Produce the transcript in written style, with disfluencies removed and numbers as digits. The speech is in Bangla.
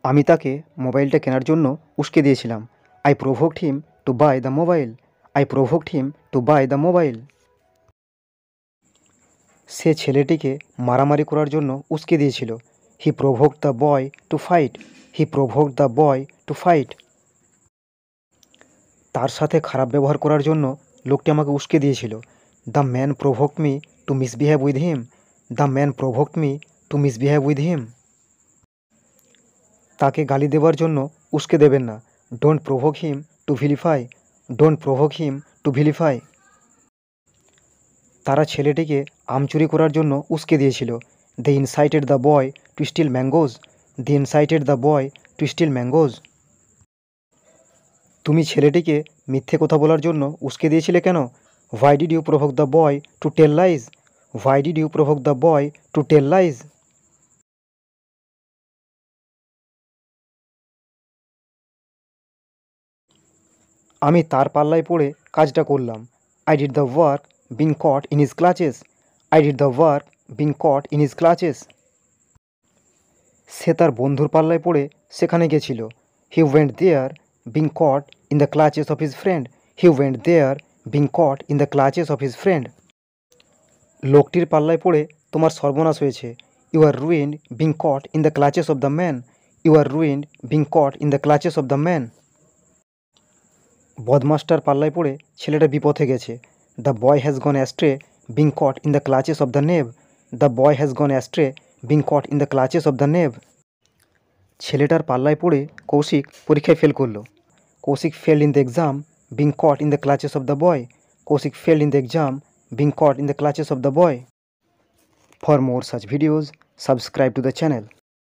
আমি তাকে মোবাইলটা কেনার জন্য উস্কে দিয়েছিলাম। I provoked him to buy the mobile. I provoked him to buy the mobile. সে ছেলেটিকে মারামারি করার জন্য উস্কে দিয়েছিল। He provoked the boy to fight. He provoked the boy to fight. তার সাথে খারাপ ব্যবহার করার জন্য লোকটি আমাকে উস্কে দিয়েছিল। The man provoked me to misbehave with him. The man provoked me to misbehave with him. তাকে গালি দেওয়ার জন্য উস্কে দেবেন না। Don't provoke him to vilify. Don't provoke him to vilify. তারা ছেলেটিকে আম চুরি করার জন্য উস্কে দিয়েছিল। They incited the boy to steal mangoes. They incited the boy to steal mangoes. তুমি ছেলেটিকে মিথ্যে কথা বলার জন্য উস্কে দিয়েছিলে কেন? Why did you provoke the boy to tell lies. Why did you provoke the boy to tell lies. আমি তার পাল্লায় পড়ে কাজটা করলাম। I did the work being caught in his clutches. I did the work being caught in his clutches. সে তার বন্ধুর পাল্লায় পড়ে সেখানে গেছিল। He went there being caught in the clutches of his friend. He went there being caught in the clutches of his friend. লোকটির পাল্লায় পড়ে তোমার সর্বনাশ হয়েছে। You are ruined being caught in the clutches of the man. You are ruined being caught in the clutches of the man. বদমাস্টার পাল্লায় পড়ে ছেলেটা বিপথে গেছে। The boy has gone astray being caught in the clutches of the knave. The boy has gone astray being caught in the clutches of the knave. ছেলেটার পাল্লায় পড়ে কৌশিক পরীক্ষায় ফেল করলো। Kaushik fail in the exam being caught in the clutches of the boy. Kaushik fail in the exam being caught in the clutches of the boy. For more such videos, subscribe to the channel.